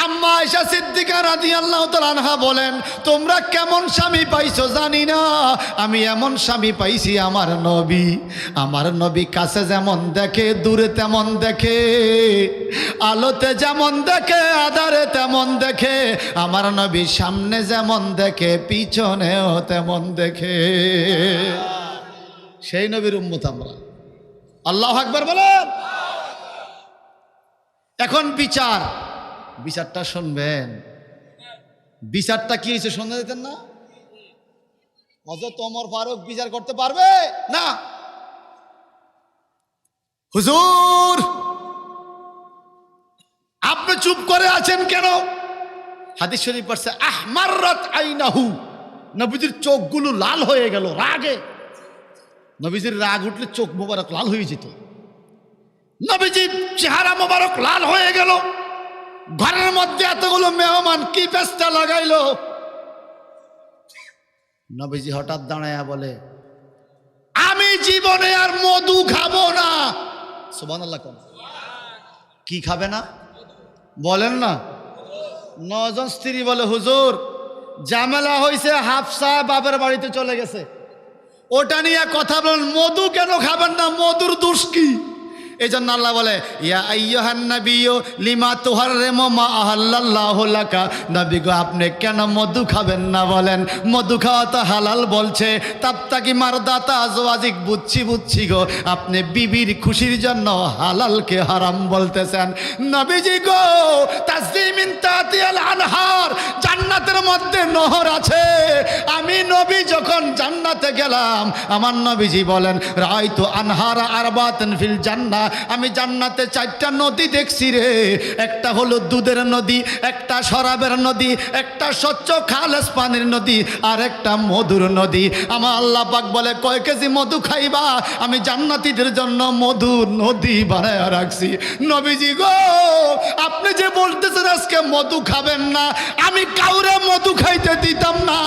আম্মা আয়েশা সিদ্দিকা রাদিয়াল্লাহু তাআলা আনহা বলেন, তোমরা কেমন স্বামী পাইছো জানি না, আমি এমন স্বামী পাইছি আমার নবী। আমার নবী কাছে যেমন দেখে দূরে তেমন দেখে, আলোতে যেমন দেখে আঁধারে তেমন দেখে। আমার নবী সামনে যেমন দেখে পিছনেও তেমন দেখে। সেই নবীর উম্মত আমরা। আল্লাহু আকবার বলেন। এখন বিচারটা শুনবেন। বিচারটা কি হয়েছে শুনতে দিতেন না? হযরত ওমর ফারুক বিচার করতে পারবে না। হুজুর আপনি চুপ করে আছেন কেন? হাদিস শরীফ পড়ছে, আহমাররাত আইনাহু, নবীজির চোখগুলো লাল হয়ে গেল রাগে। নবীজির রাগ উঠলে চোখ মোবারক লাল হয়ে যেত। নবীজির চেহারা মোবারক লাল হয়ে গেল। ঘরের মধ্যে এতগুলো মেহমান কি পেস্তা লাগাইলো। নবীজি হঠাৎ দাঁড়ায়া বলে, আমি জীবনে আর মধু খাবো না। সুবহানাল্লাহ। কি খাবে না বলেন না? 9 জন স্ত্রী বলে, হুজুর ঝামেলা হয়েছে, হাফসা বাবার বাড়িতে চলে গেছে, ওটা নিয়ে কথা বলেন, মধু কেন খাবেন না? মধুর দোষ কি? এই জন্য আল্লাহ বলে ইয়া আইয়ুহান নাবিয়্যু লিমা তুহাররিমু মা আহাল্লাল্লাহু লাকা, নবী গো আপনি কেন মধু খাবেন না বলেন? মধু খাওয়া তো হালাল বলছে। তাবতাগি মারদাতা আজওয়াজিক, বুঝছি গো আপনি বিবির খুশির জন্য হালালকে হারাম বলতেছেন। নবীজি গো তাজরি মিন তাহতিহাল আনহার, জান্নাতের মধ্যে নহর আছে। আমি নবী যখন জান্নাতে গেলাম, আমার নবীজি বলেন রাআইতু আনহারা আরবাতান ফিল জান্নাহ, আমি জান্নাতে 4টা নদী দেখছি রে। একটা হলো দুধের নদী, একটা শরাবের নদী, একটা স্বচ্ছ খালেস পানির নদী, আর একটা মধুর নদী। আমার আল্লাহ পাক বলে কয় কেজি মধু খাইবা? আমি জান্নাতীদের জন্য মধু নদী বানায় রাখছি। নবীজি গো আপনি যে বলতেছেন আজকে মধু খাবেন না, আমি কাউরে মধু খাইতে দিতাম না।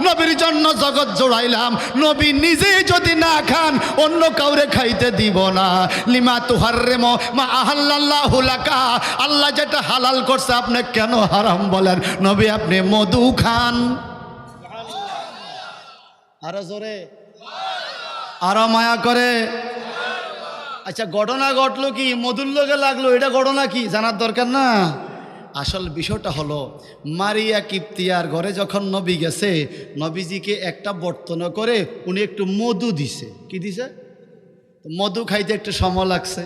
নবীর জন্য জগৎ জোড়াইলাম, নবী নিজে যদি না খান অন্য কাউরে খাইতে দিব না। লিমা তুহাররিমু মা আহাল্লাল্লাহু লাকা, আল্লাহ যেটা হালাল করছে আপনি কেন হারাম বলেন? নবী আপনি মধু খান। আরো জোরে, আরো মায়া করে। আচ্ছা ঘটনা ঘটলো কি, মধুর লোকে লাগলো, এটা ঘটনা কি জানার দরকার না? আসল বিষয়টা হলো মারিয়া কিপ্তিয়ার ঘরে যখন নবী গেছে, নবীজিকে একটা বর্তন করে উনি একটু মধু দিছে। কি দিছে? মধু খাইতে একটু সময় লাগছে।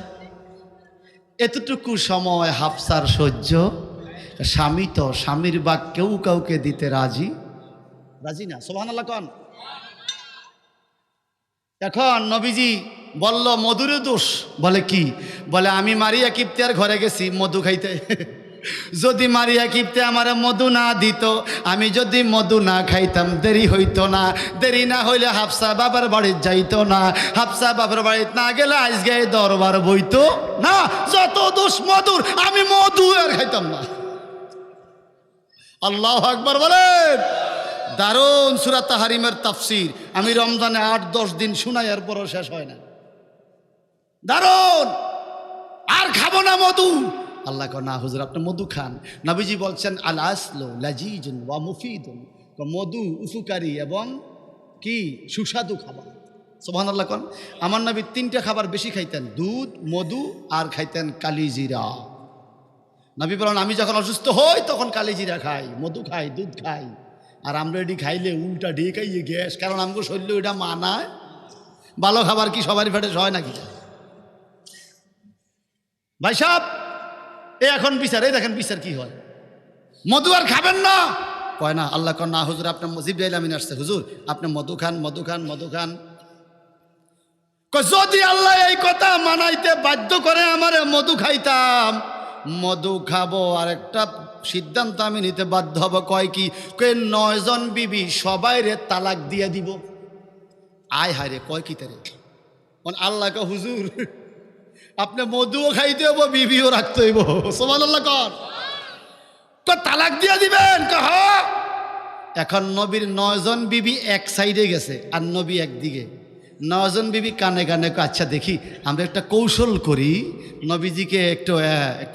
এতটুকু সময় হাফসার সহ্য। স্বামী তো স্বামীর বাক কেউ কাউকে দিতে রাজি না। সুবহানাল্লাহ কোন। এখন নবীজি বলল মধুরে দোষ। বলে কি? বলে আমি মারিয়া কিপ্তিয়ার ঘরে গেছি মধু খাইতে। যদি মারিয়া কিপ্তে আমার মধু না দিত, আমি যদি মধু না খাইতাম দেরি হইতো না। দেরি না হইলে হাফসা বাবার বাড়ি যাইতো না। হাফসা বাবার বাড়ি না গেলে আজকে দরবার বইতো না। যত দোষ মধুর, আমি মধু আর খাইতাম না। আল্লাহু আকবার বলেন। দারুণ সূরা তাহরিমের তাফসীর আমি রমজানে 8-10 দিন শুনাই, এরপরও শেষ হয় না। দারুণ। আর খাবো না মধু। আল্লাহ কয় না হুজুর আপনি মধু খান। নবীজি বলছেন আল আসলু লাজিজুন ওয়া মুফিদুন, মধু উপকারী এবং কি সুস্বাদু খাবার। সুবহানাল্লাহ কোন। আমার নবী 3টা খাবার বেশি খাইতেন, দুধ, মধু আর খাইতেন কালিজিরা। নবী বলেন আমি যখন অসুস্থ হই তখন কালিজিরা খাই, মধু খাই, দুধ খাই। আর আমরা এটি খাইলে উল্টা দিয়ে খাইয়ে গ্যাস, কারণ আমাকে শরীর এটা মানায়। ভালো খাবার কি সবারই পেটে হয় নাকি? ভাই সাহেব এ এখন বিচার, এই দেখেন বিচার কি হয়। মধু আর খাবেন না কয় না। আল্লাহ কয় না হুজুর আপনার জিবরাইল আমিন আসছে, হুজুর আপনি মধু খান, মধু খান, মধু খান। যদি আল্লাহ এই কথা মানাইতে বাধ্য করে আমারে মধু খাইতাম, মধু খাবো আর একটা সিদ্ধান্ত আমি নিতে বাধ্য হব। কয় কি? 9 জন বিবি সবাইরে তালাক দিয়ে দিব। আয় হায় রে, কয় কি তারে? আল্লাহ কা হুজুর আপনি মধুও খাইতে হবো, বিবিও রাখতে হইব। সুবহানাল্লাহ কর। তালাক দিয়ে দিবেন? এখন নবীর 9 জন বিবি এক সাইডে গেছে আর নবী একদিকে। 9 জন বিবি কানে কানে আচ্ছা দেখি আমরা একটা কৌশল করি, নবীজিকে একটু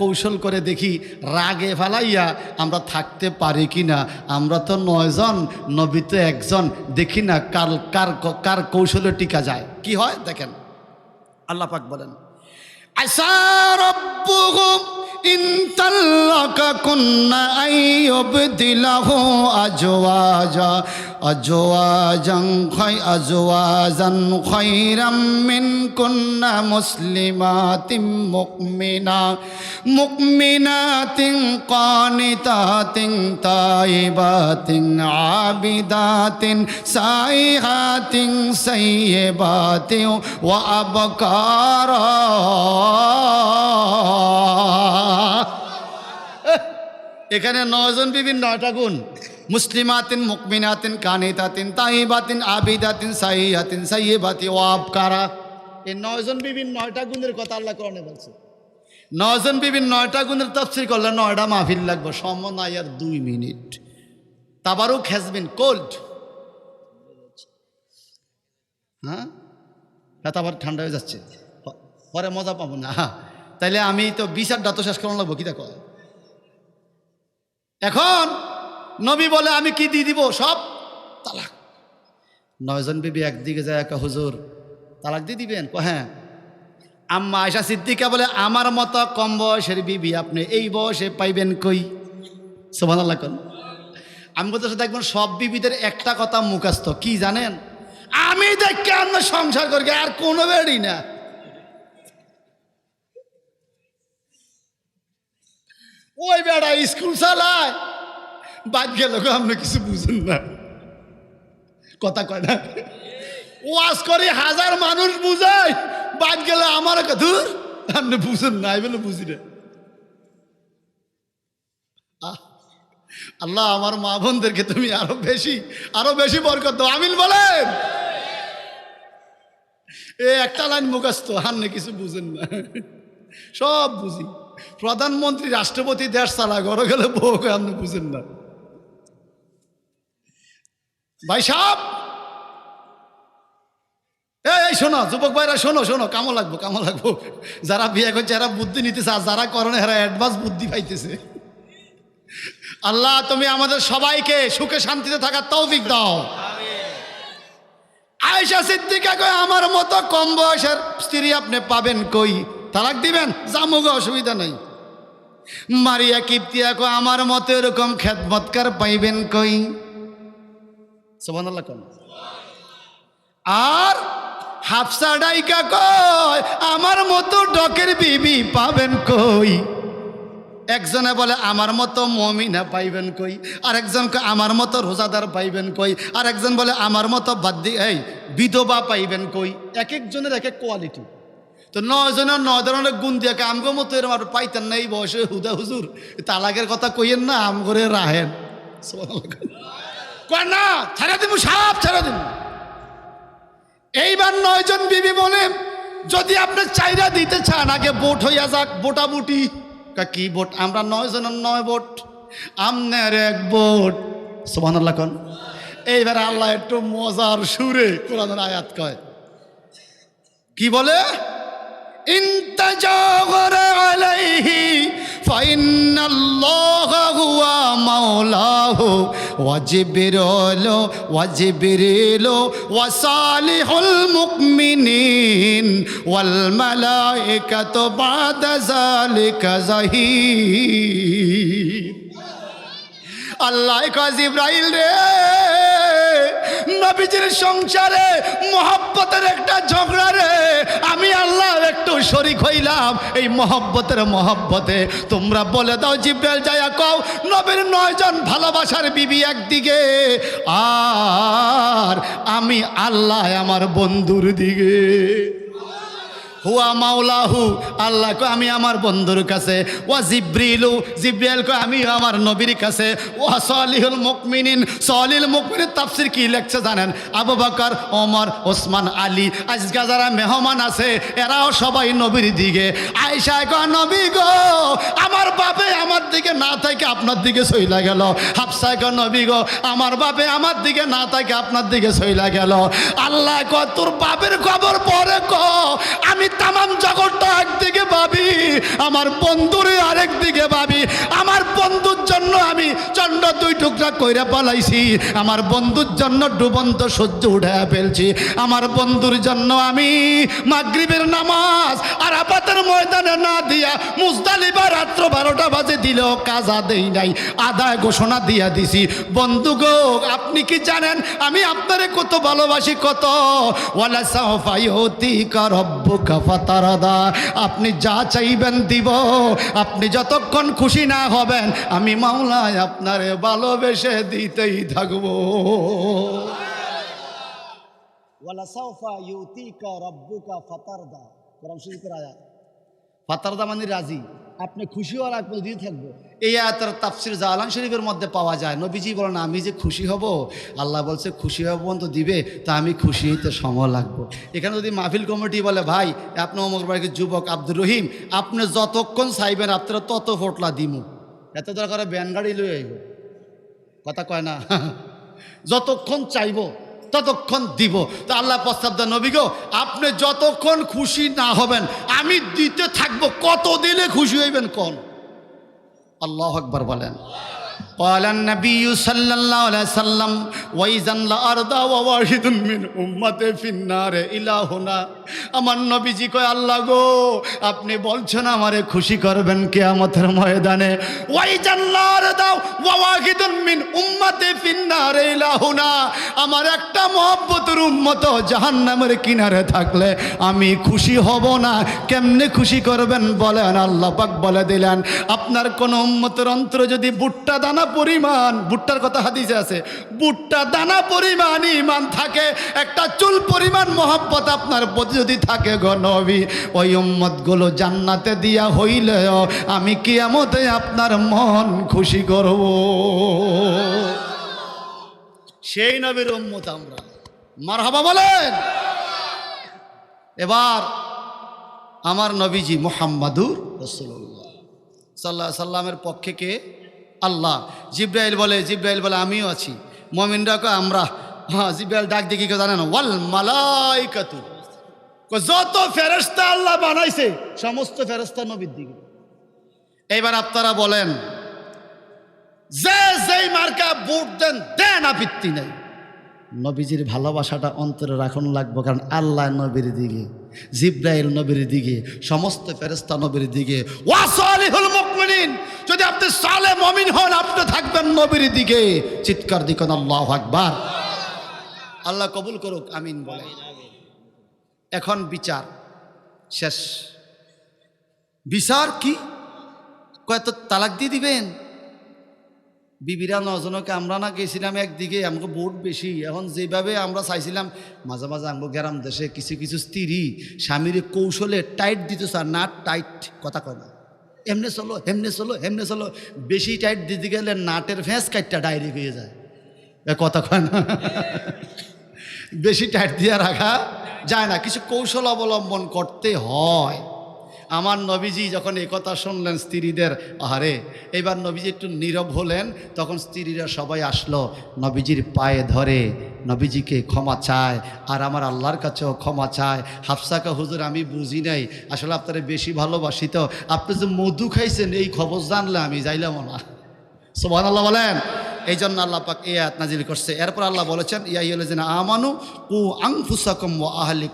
কৌশল করে দেখি রাগে ফেলাইয়া আমরা থাকতে পারি কি না। আমরা তো 9 জন, নবী তো একজন, দেখি না কার কার কার কৌশলে টিকা যায়। কি হয় দেখেন। আল্লাহ পাক বলেন আসা রাব্বুহুম ইন তাল্লাকাকুন্না আইয়ুবদিলাহু আজওয়াজান খায়রাম মিনকুন্না মুসলিমাতিন মুমিনাতিন কানিতাতিন তাইবাতিন আবিদাতিন সাইহাতিন সাইয়্যিবাতিন ওয়া আবকারা। এখানে 9 জন বিভিন্ন 9টা গুণ। মুসলিমাতিন, মুমিনাতিন, কানিতাতিন, তাইবাতিন, আবিদাতিন, সাইয়াতিন, সাইয়্যিবাতি ওয়া আবকারা। এই 9 জন বিভিন্ন 9টা গুণের কথা আল্লাহ কোরআনে বলছে। 9 জন বিভিন্ন 9টা গুণের তাফসীর করলে 9টা মাহফিল লাগবে। সময় নাই আর 2 মিনিট। তাবারুক হ্যাজ বিন কোল্ড। হ্যাঁ আবার ঠান্ডা হয়ে যাচ্ছে, পরে মজা পাবো না। তাইলে আমি তো বিচারটা তো শেষ করানো লাগবো। কি দেখো এখন নবী বলে আমি কি দিয়ে দিব? সব তালাক। 9 জন বিবি একদিকে যায়, হুজুর তালাক দিয়ে দিবেন? হ্যাঁ। আম্মা আয়েশা সিদ্দিকা বলে আমার মতো কম বয়সের বিবি আপনি এই বয়সে পাইবেন কই? সুবহানাল্লাহ কোন। আমি বলতে দেখবেন সব বিবিদের একটা কথা মুখস্থ কি জানেন? আমি দেখে আমরা সংসার করি আর কোনো বেড়ি না। ওই বেড়া স্কুল চালায় বাদ গেল আপনি কিছু বুঝেন না, কথা কয় না। ওয়াজ করি হাজার মানুষ বুঝায় বাদ গেলে আমার ধুর আপনি বুঝেন না, এই বলে বুঝি না। আল্লাহ আমার মা বোনদেরকে তুমি আরো বেশি বরকত দাও, আমিন বলেন। এ একটা লাইন মুখস্থ, হান্নে কিছু বুঝেন না, সব বুঝি। প্রধানমন্ত্রী রাষ্ট্রপতি দেশ চালা ঘরে গেলে বউ আপনি বুঝেন না। ভাই সাহেব এই শোনো, যুবক ভাইরা শোনো, কামো লাগবো। যারা বিয়ে করছে এরা বুদ্ধি নিতেছে, আর যারা করে এরা অ্যাডভান্স বুদ্ধি পাইতেছে। আল্লাহ তুমি আমাদের সবাইকে সুখে শান্তিতে থাকার তৌফিক দাও। আয়েশা সিদ্দিকা কয় আমার মতো কম বয়সের স্ত্রী আপনি পাবেন কই? তালাক দিবেন, জামুগা, অসুবিধা নাই। মারিয়া কিপ্তিয়া কয় আমার মতো এরকম খেদমতকার পাইবেন কই? সুবহানাল্লাহ কোন। আর হাফসা ডাইকা কয় আমার মতো ডকের বিবি পাবেন কই? একজনে বলে আমার মতো মুমিনা পাইবেন কই, আর একজন আমার মতো রোজাদার পাইবেন কই, আর একজন বলে আমার মতো বিধবা পাইবেন কই। এক একজনের এক এক কোয়ালিটি। তো 9 জনের 9 ধরনের গুণ দিয়ে আমগো মতো এরকম আর পাইতেন না এই বয়সে। হুদা হুজুর তালাকের কথা কইয়েন না, আম করে রাহেন কয় না, ছেড়ে দিব, সাপ ছেড়ে দিব। এইবার 9 জন বিবি বলে যদি আপনি চাইরা দিতে চান আগে ভোট হইয়া যাক, ভোটাভুটি। কি ভোট? আমরা 9 জনের 9 ভোট, আমনের 1 ভোট। সুবহানাল্লাহ কোন। এইবার আল্লাহ একটু মজার সুরে কোরআনের আয়াত কয়, কি বলে? ইনতাজাগরা আলাইহি ফাইন্নাল্লাহা হুয়া মাওলাহু ওয়া জিবরিলু ওয়া সালিহুল মুমিনিন ওয়াল মালায়েকাতু বাদা যালিকা যাহির। আল্লাহ কয় জিবরাইল রে, নবীজির সংসারে মহব্বতের একটা ঝগড়া রে, আমি আল্লাহ একটু শরীক হইলাম এই মহব্বতে। তোমরা বলে দাও জিবরাইল যাইয়া কও নবীর 9 জন ভালোবাসার বিবি একদিকে, আর আমি আল্লাহ আমার বন্ধুর দিকে। হুয়া মাওলাহু, আল্লাহ কয় আমি আমার বন্ধুর কাছে। ওয়া জিবরিল কয় আমি আমার নবীর কাছে। ওয়া সালিহুল মুমিনিন, সালিল মুমিনের তাফসীর কি লেখছে জানেন? আবু বকর, ওমর, ওসমান, আলী। আজকে যারা মেহমান আছে এরাও সবাই নবীর দিকে। আয়েশা কয় নবী গো আমার বাপে আমার দিকে না থাকে আপনার দিকে চইলা গেল। হাফসা কয় নবী গো আমার বাপে আমার দিকে না থাকে আপনার দিকে চইলা গেল। আল্লাহ কয় তোর বাপের খবর পরে ক, আমি তামাম জগৎটা একদিকে ভাবি, আমার বন্ধুরে আরেক দিকে ভাবি। আমার বন্ধুর জন্য আমি চন্ড 2 টুকরা কইরা পালাইছি, আমার বন্ধুর জন্য ডুবন্ত সহ্য উঠায়া ফেলছি। আমার বন্ধুর জন্য আমি মাগরিবের নামাজ আরাফাতের ময়দানে না দিয়া মুজদালিফা রাত্র 12টা বাজে দিলেও কাজা দেই নাই, আদায় ঘোষণা দিয়া দিছি। বন্ধু গো আপনি কি জানেন আমি আপনারে কত ভালোবাসি? কত ওয়ালা সাওফা ইউতিকা রাব্বুকা ফাতারাদা, আপনি যা চাইবেন দিব। আপনি যতক্ষণ খুশি না হবেন আমি মাওলা আপনারে ভালোবেসে দিতেই থাকবো। ওয়ালা সাওফা ইউতিকা রাব্বুকা ফাতারদা, কোরআন শরীফের আয়াত। ফাতারদা মানে রাজি, আপনি খুশি হওয়ার আগ পর্যন্ত দিতে থাকবো। এই আয়াতের তাফসীর জালান শরীফের মধ্যে পাওয়া যায়। নবীজি বলেন আমি যে খুশি হব, আল্লাহ বলছে খুশি হব পর্যন্ত দিবে, তা আমি খুশি হইতে সময় লাগবো। এখানে যদি মাহফিল কমিটি বলে ভাই আপনি অমুক বাড়ির যুবক আব্দুর রহিম আপনি যতক্ষণ চাইবেন আপনারা তত ফোটলা দিমু, এত দরকার ব্যান গাড়ি লই আইব, কথা কয় না। যতক্ষণ চাইব ততক্ষণ দিব। তো আল্লাহ প্রস্তাব দেন নবী গো আপনি যতক্ষণ খুশি না হবেন আমি দিতে থাকবো। কত দিলে খুশি হইবেন কোন? আল্লাহু আকবার বলেন। قال النبي صلى الله عليه وسلم وإذا الأرض وواحد من أمتي في النار إلى هنا আমার নবীজি কয় আল্লাহ গো আপনি বলছেন আমারে খুশি করবেন কিয়ামতের ময়দানে, ওই জান্নার দাও ওয়াহিদুন মিন উম্মতি ফিন্নার ইলাহুনা, আমার একটা মহব্বতের উম্মত জাহান্নামের কিনারে থাকলে আমি খুশি হব না। কেমনে খুশি করবেন বলেন? আল্লাহ পাক বলে দিলেন আপনার কোন উম্মতের অন্তরে যদি ভুট্টা দানা পরিমাণ, ভুট্টার কথা হাদিসে আছে, ভুট্টা দানা পরিমাণ ঈমান থাকে, একটা চুল পরিমাণ মহব্বত আপনার প্রতি যদি থাকে গো নবী, ওই উম্মতগুলো জান্নাতে দিয়া হইলেও আমি কিয়ামতে আপনার মন খুশি করব। সেই নবীর উম্মত আমরা, মারহাবা বলেন। এবার আমার নবীজি মুহাম্মাদুর রাসূলুল্লাহ সাল্লাল্লাহু আলাইহি সাল্লামের পক্ষে কে? আল্লাহ। জিব্রাইল বলে আমিও আছি। মুমিনরা কয় আমরা। হ্যাঁ, জিব্রাইল ডাক দিয়ে কি জানেন? ওয়াল মালাইকাতু, যত ফেরেশতা আল্লাহ বানাইছে সমস্ত ফেরেশতা নবীর দিকে। এইবার আপনারা বলেন যে যেই মার্কা ভোট দেন, দেন, আপত্তি নাই। নবীজির ভালোবাসাটা অন্তরে রাখুন লাগবে, কারণ আল্লাহ নবীর দিকে, জিব্রাইল নবীর দিকে, সমস্ত ফেরেশতা নবীর দিকে। ওয়া সালিহুল মুমিনিন, যদি আপনি সালেহ মুমিন হন আপনি থাকবেন নবীর দিকে। চিৎকার দিবেন আল্লাহু আকবার। আল্লাহ কবুল করুক, আমিন বলে। এখন বিচার শেষ। বিচার কি? কয় তো তালাক দিয়ে দিবেন? বিবিরা নজনকে আমরা না গেছিলাম একদিকে, আমাকে ভোট বেশি। এখন যেভাবে আমরা চাইছিলাম, মাঝে মাঝে আমাকে গ্রাম দেশে কিছু কিছু স্ত্রী স্বামীর কৌশলে টাইট দিতে চান না, টাইট কথা কয় না, এমনে চলো হেমনে চলো হেমনে চলো। বেশি টাইট দিতে গেলে নাটের ফেঁস কাটটা ডাইরেক্ট হয়ে যায়, কথা কয় না। বেশি টাইট দিয়ে রাখা যায় না, কিছু কৌশল অবলম্বন করতে হয়। আমার নবীজি যখন এই কথা শুনলেন স্ত্রীদের, আরে এবার নবীজি একটু নীরব হলেন, তখন স্ত্রীরা সবাই আসলো, নবীজির পায়ে ধরে নবীজিকে ক্ষমা চায়, আর আমার আল্লাহর কাছেও ক্ষমা চায়। হাফসাকা হুজুর আমি বুঝি নাই, আসলে আপনারা বেশি ভালোবাসি তো, আপনি যে মধু খাইছেন এই খবর জানলে আমি যাইলাম না। সুবহানাল্লাহ বলেন। এই জন্য আল্লাহ পাক এই আয়াত নাজিল করছে। এরপর আল্লাহ বলেছেন ইয়া আইয়ুহাল্লাযিনা আমানু কু আনফুসাকুম ওয়া আহলিকুম